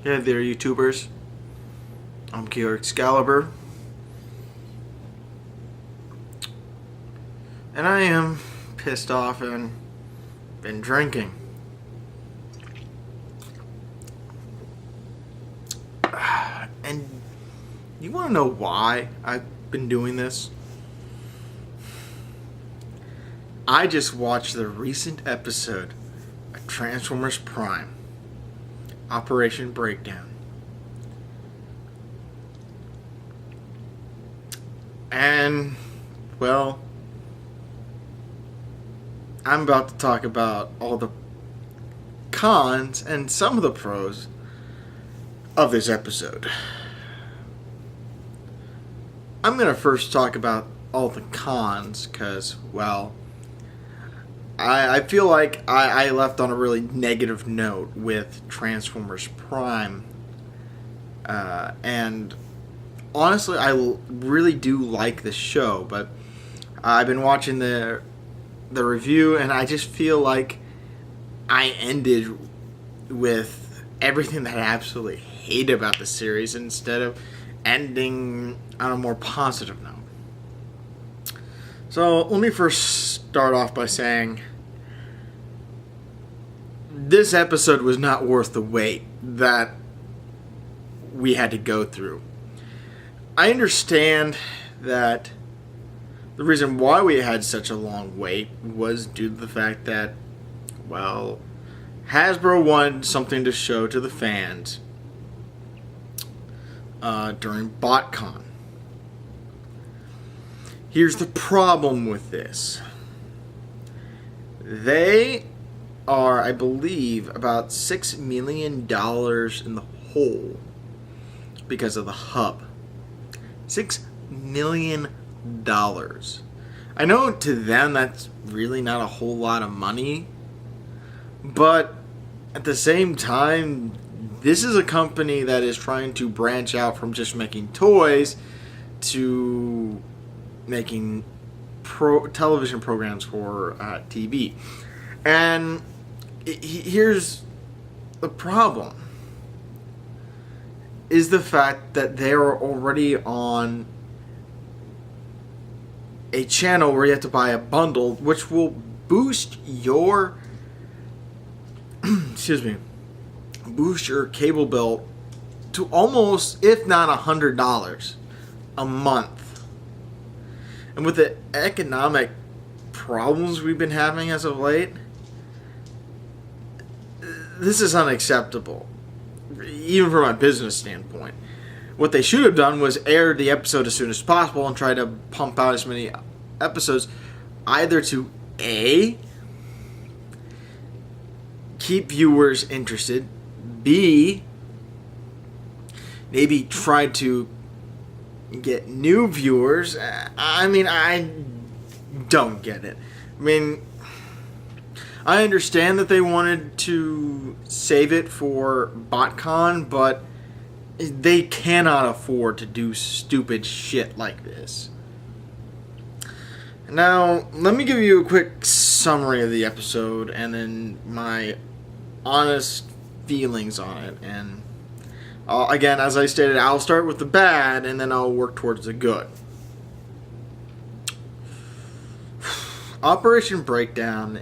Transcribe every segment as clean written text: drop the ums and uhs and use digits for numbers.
Yeah, they're YouTubers. Omki or Excalibur. And I am pissed off and been drinking. And you want to know why I've been doing this? I just watched the recent episode of Transformers Prime, Operation Breakdown. And, well, I'm about to talk about all the cons and some of the pros of this episode. I'm going to first talk about all the cons because, well, I feel like I left on a really negative note with Transformers Prime. And honestly, I really do like this show, but I've been watching the review, and I just feel like I ended with everything that I absolutely hate about the series instead of ending on a more positive note. So let me first start off by saying this episode was not worth the wait that we had to go through. I understand that the reason why we had such a long wait was due to the fact that, well, Hasbro wanted something to show to the fans during BotCon. Here's the problem with this. They are, I believe, about $6 million in the hole because of the hub. $6 million. I know to them that's really not a whole lot of money, but at the same time, this is a company that is trying to branch out from just making toys to making television programs for TV. And here's the problem, is the fact that they are already on a channel where you have to buy a bundle, which will boost your boost your cable bill to almost, if not $100 a month. And with the economic problems we've been having as of late, this is unacceptable, even from a business standpoint. What they should have done was air the episode as soon as possible and try to pump out as many episodes, either to A, keep viewers interested, B, maybe try to get new viewers. I mean, I don't get it. I mean, I understand that they wanted to save it for BotCon, but they cannot afford to do stupid shit like this. Now, let me give you a quick summary of the episode and then my honest feelings on it. And again, as I stated, I'll start with the bad and then I'll work towards the good. Operation Breakdown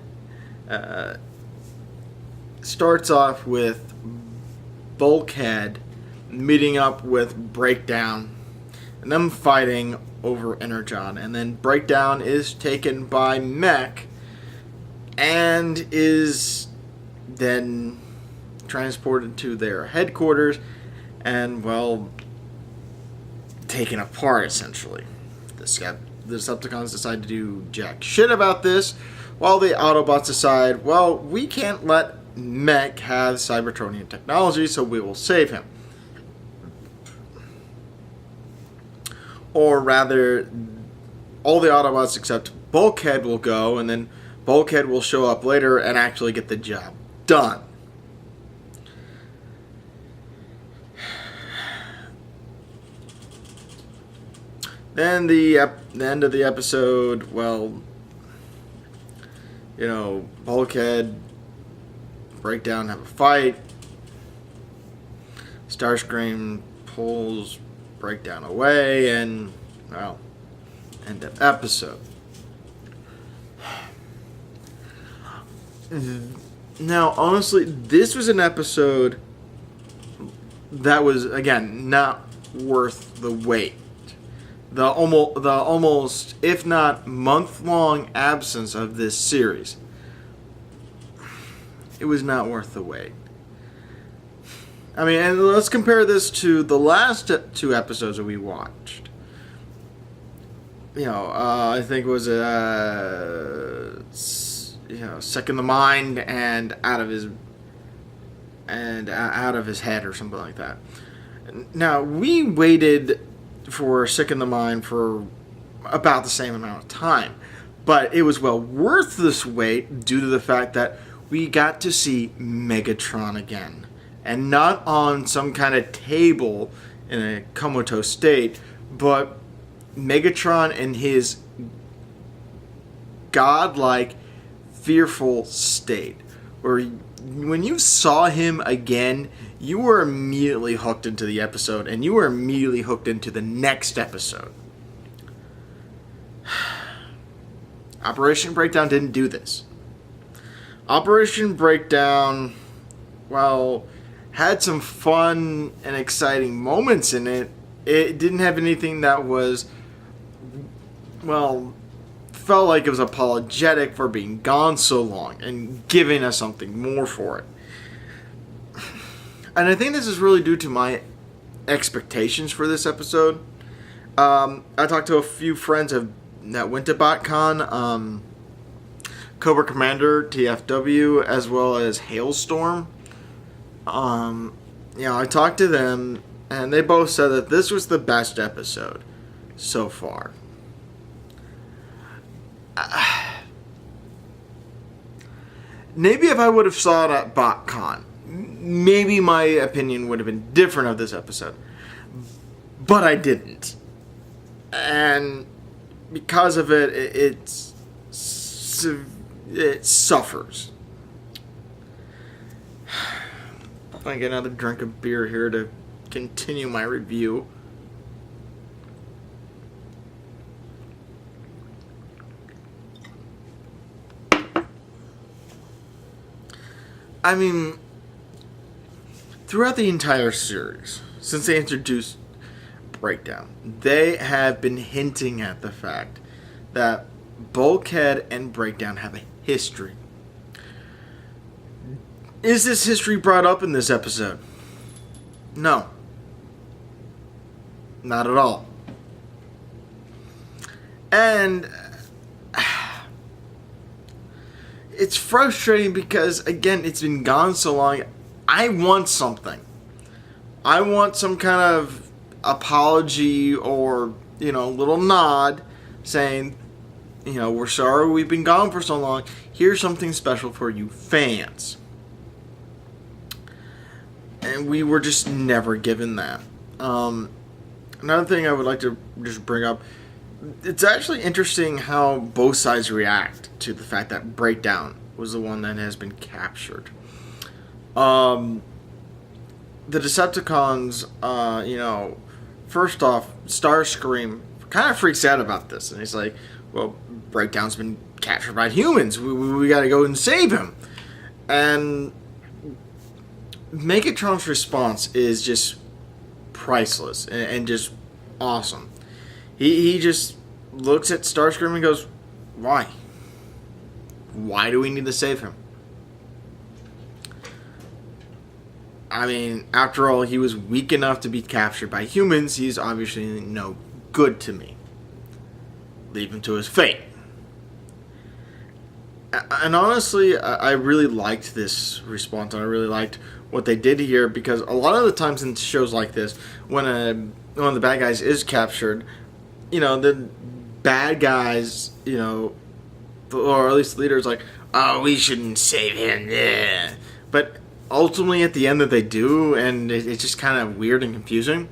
starts off with Bulkhead meeting up with Breakdown and them fighting over Energon, and then Breakdown is taken by Mech and is then transported to their headquarters and, well, taken apart essentially. The Decepticons decide to do jack shit about this, while the Autobots decide, well, we can't let Mech have Cybertronian technology, so we will save him. Or rather, all the Autobots except Bulkhead will go, and then Bulkhead will show up later and actually get the job done. Then the end of the episode, well, you know, Bulkhead, Breakdown have a fight. Starscream pulls Breakdown away, and, well, end of episode. Now, honestly, this was an episode that was, again, not worth the wait. The almost, if not month-long absence of this series. It was not worth the wait. I mean, and let's compare this to the last 2 episodes that we watched. I think it was Sick in the Mind and out of his head or something like that. Now, we waited for Sick in the Mind for about the same amount of time, but it was well worth this wait due to the fact that we got to see Megatron again, and not on some kind of table in a comatose state, but Megatron in his godlike, fearful state, where when you saw him again, you were immediately hooked into the episode, and you were immediately hooked into the next episode. Operation Breakdown didn't do this. Operation Breakdown, well, had some fun and exciting moments in it. It didn't have anything that was, well, felt like it was apologetic for being gone so long and giving us something more for it. And I think this is really due to my expectations for this episode. I talked to a few friends that went to BotCon, Cobra Commander, TFW, as well as Hailstorm. I talked to them, and they both said that this was the best episode so far. Maybe if I would have saw it at BotCon, maybe my opinion would have been different of this episode. But I didn't. And because of it, it suffers. I get another drink of beer here to continue my review. I mean, throughout the entire series, since they introduced Breakdown, they have been hinting at the fact that Bulkhead and Breakdown have a history. Is this history brought up in this episode? No. Not at all. And it's frustrating because, again, it's been gone so long. I want something. I want some kind of apology or, little nod saying, we're sorry we've been gone for so long. Here's something special for you fans. And we were just never given that. Another thing I would like to just bring up, it's actually interesting how both sides react to the fact that Breakdown was the one that has been captured. The Decepticons, first off, Starscream kind of freaks out about this. And he's like, well, Breakdown's been captured by humans. We got to go and save him. And Megatron's response is just priceless and just awesome. He just looks at Starscream and goes, why? Why do we need to save him? I mean, after all, he was weak enough to be captured by humans. He's obviously no good to me. Leave him to his fate. And honestly, I really liked this response. I really liked what they did here, because a lot of the times in shows like this, when one of the bad guys is captured, the bad guys, or at least the leader is like, oh, we shouldn't save him. Yeah. But ultimately, at the end that they do, and it's just kind of weird and confusing.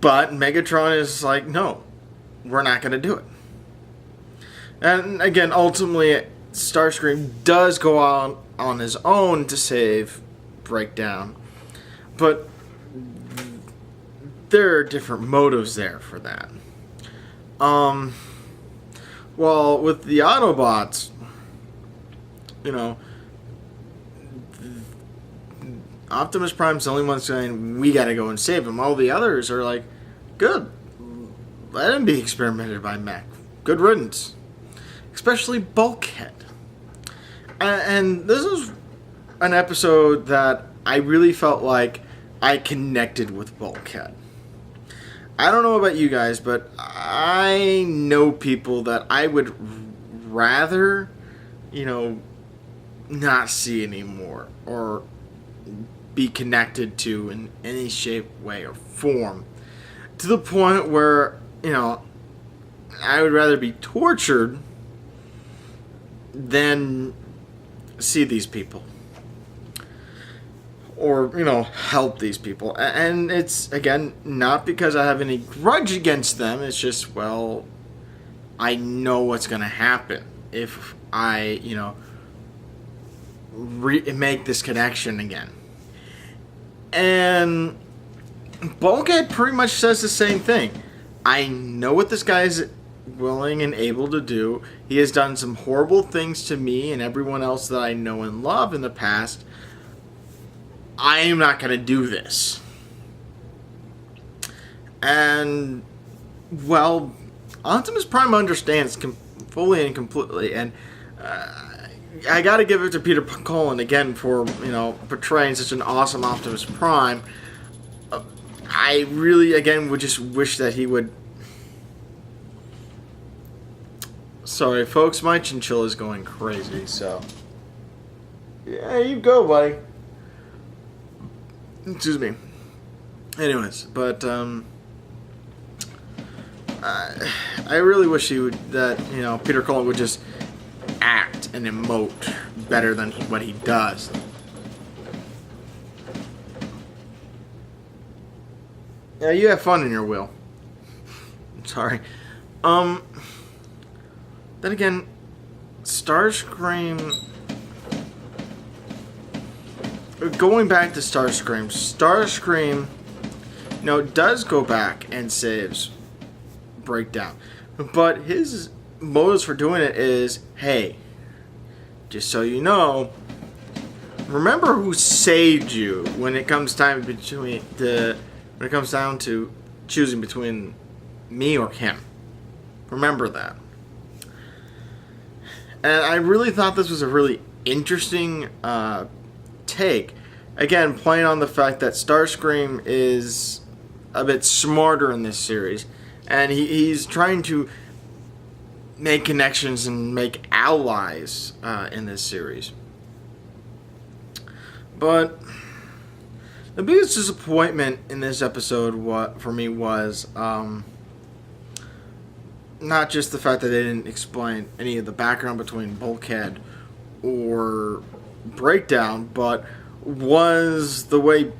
But Megatron is like, no, we're not going to do it. And again, ultimately, Starscream does go out on his own to save Breakdown. But there are different motives there for that. Well, with the Autobots, you know, Optimus Prime's the only one saying, we gotta go and save him. All the others are like, good. Let him be experimented by mech. Good riddance. Especially Bulkhead. And this is an episode that I really felt like I connected with Bulkhead. I don't know about you guys, but I know people that I would rather, not see anymore or be connected to in any shape, way, or form. To the point where, I would rather be tortured than see these people. Or, help these people. And it's, again, not because I have any grudge against them. It's just, well, I know what's going to happen if I, make this connection again. And Bulkhead pretty much says the same thing. I know what this guy is willing and able to do. He has done some horrible things to me and everyone else that I know and love in the past. I am not going to do this. And, well, Optimus Prime understands fully and completely. And I got to give it to Peter Cullen again for, portraying such an awesome Optimus Prime. I really, again, would just wish that he would... Sorry, folks, my Chinchilla is going crazy, so... Yeah, you go, buddy. Excuse me. Anyways, but I really wish Peter Cullen would just act and emote better than what he does. Yeah, you have fun in your wheel. Sorry. Then again, Starscream. Going back to Starscream, does go back and saves Breakdown. But his motives for doing it is, hey, just so you know, remember who saved you when it comes down to choosing between me or him. Remember that. And I really thought this was a really interesting take. Again, playing on the fact that Starscream is a bit smarter in this series, and he's trying to make connections and make allies in this series. But the biggest disappointment in this episode for me was not just the fact that they didn't explain any of the background between Bulkhead or Breakdown, but was the way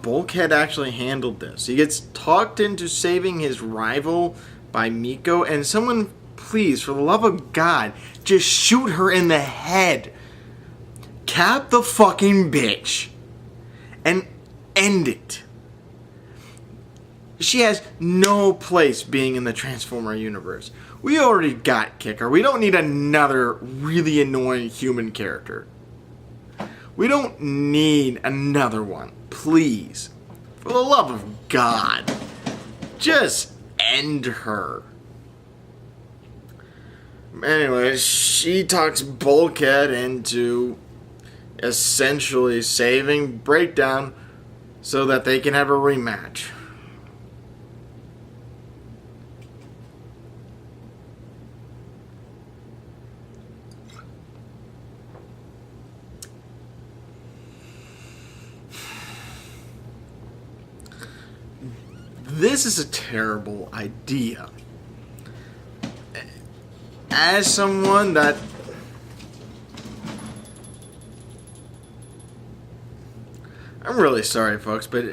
Bulkhead actually handled this. He gets talked into saving his rival by Miko, and someone, please, for the love of God, just shoot her in the head. Cap the fucking bitch and end it. She has no place being in the Transformer universe. We already got Kicker. We don't need another really annoying human character. We don't need another one. Please. For the love of God. Just end her. Anyways, she talks Bulkhead into essentially saving Breakdown so that they can have a rematch. This is a terrible idea. As someone that... I'm really sorry, folks, but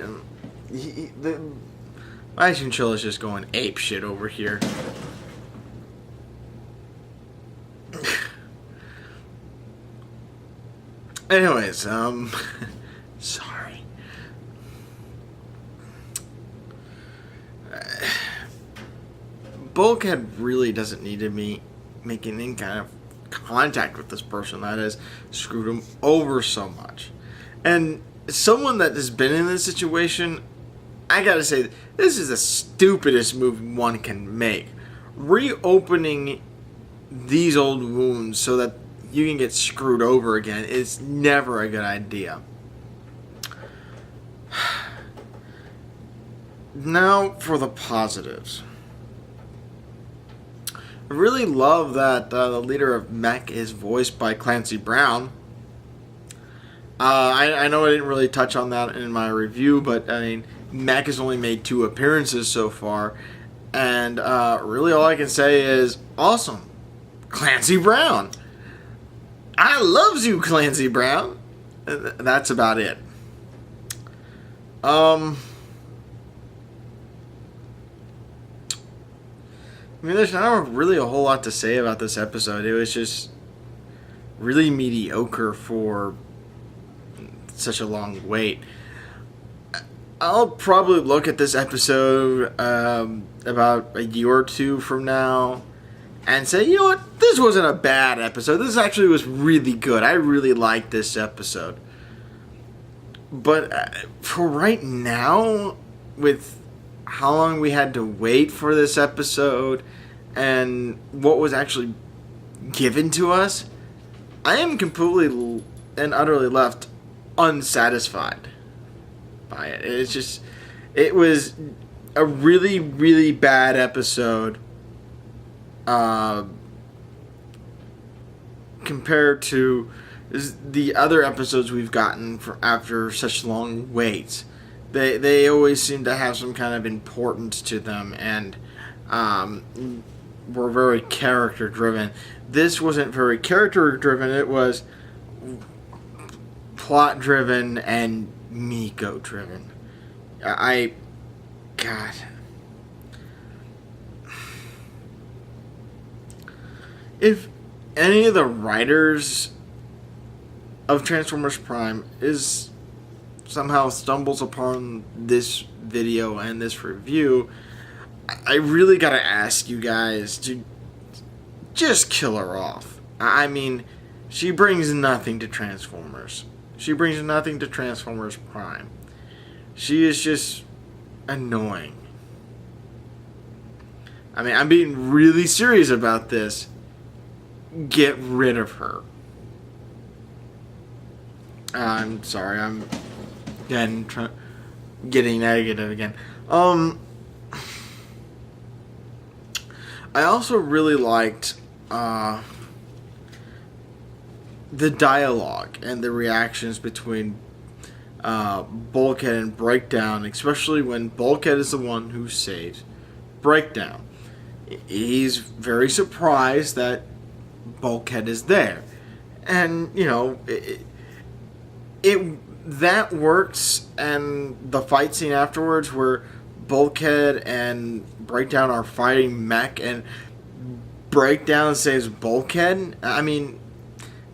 my Chinchilla is just going ape shit over here. Anyways, sorry. Bulkhead really doesn't need to be making any kind of contact with this person that has screwed him over so much. And someone that has been in this situation, I gotta say, this is the stupidest move one can make. Reopening these old wounds so that you can get screwed over again is never a good idea. Now for the positives. I really love that the leader of Mech is voiced by Clancy Brown. I know I didn't really touch on that in my review, but I mean, Mech has only made 2 appearances so far, and really all I can say is awesome, Clancy Brown. I loves you, Clancy Brown. That's about it. I mean, there's not really a whole lot to say about this episode. It was just really mediocre for such a long wait. I'll probably look at this episode about a year or 2 from now and say, you know what, this wasn't a bad episode. This actually was really good. I really liked this episode. But for right now, with how long we had to wait for this episode and what was actually given to us, I am completely and utterly left unsatisfied by it. It's just, it was a really, really bad episode compared to the other episodes we've gotten for after such long waits. They always seem to have some kind of importance to them and were very character driven. This wasn't very character driven. It was plot driven and Miko driven. God. If any of the writers of Transformers Prime is somehow stumbles upon this video and this review, I really gotta ask you guys to just kill her off. I mean, she brings nothing to Transformers. She brings nothing to Transformers Prime. She is just annoying. I mean, I'm being really serious about this. Get rid of her. I'm sorry, I'm getting negative again. I also really liked the dialogue and the reactions between Bulkhead and Breakdown, especially when Bulkhead is the one who saves Breakdown. He's very surprised that Bulkhead is there, and you know that works. And the fight scene afterwards, where Bulkhead and Breakdown are fighting Mech, and Breakdown saves Bulkhead. I mean,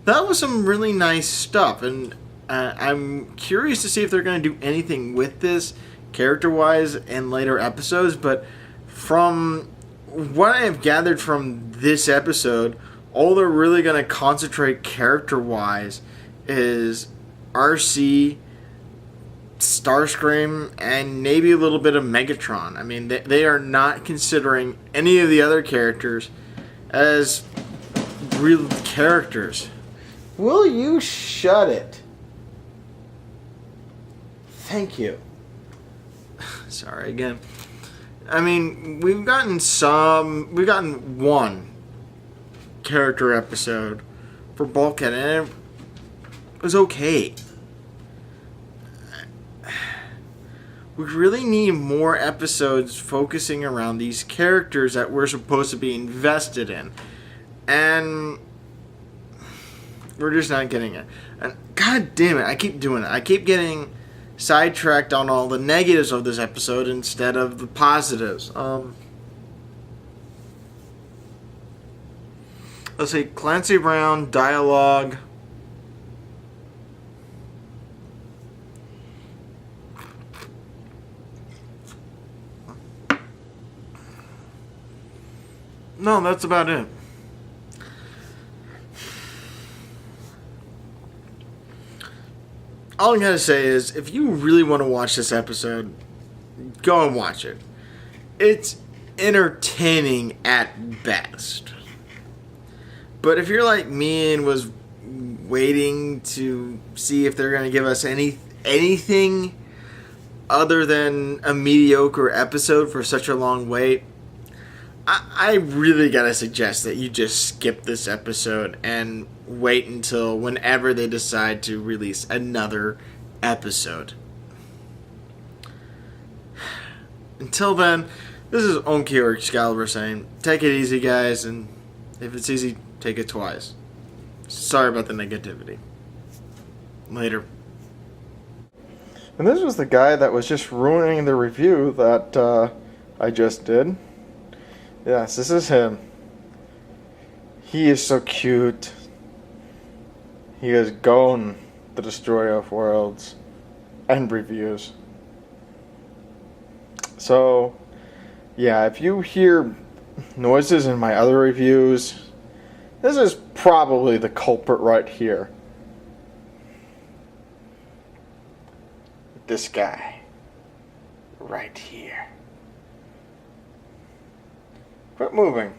that was some really nice stuff, and I'm curious to see if they're going to do anything with this character-wise in later episodes. But from what I have gathered from this episode, all they're really going to concentrate character-wise is RC, Starscream, and maybe a little bit of Megatron. I mean, they are not considering any of the other characters as real characters. Will you shut it? Thank you. Sorry again. I mean, we've gotten one character episode for Bulkhead, and it was okay. We really need more episodes focusing around these characters that we're supposed to be invested in. And we're just not getting it. And god damn it, I keep doing it. I keep getting sidetracked on all the negatives of this episode instead of the positives. Let's see, Clancy Brown, dialogue. no, that's about it. All I gotta say is, if you really want to watch this episode, go and watch it. It's entertaining at best. But if you're like me and was waiting to see if they're going to give us anything other than a mediocre episode for such a long wait, I really got to suggest that you just skip this episode and wait until whenever they decide to release another episode. Until then, this is Omki or Excalibur saying, take it easy, guys, and if it's easy, take it twice. Sorry about the negativity. Later. And this was the guy that was just ruining the review that I just did. Yes, this is him. He is so cute. He is Gon, the Destroyer of Worlds, and reviews. So, yeah, if you hear noises in my other reviews, this is probably the culprit right here. This guy. Right here. Quit moving.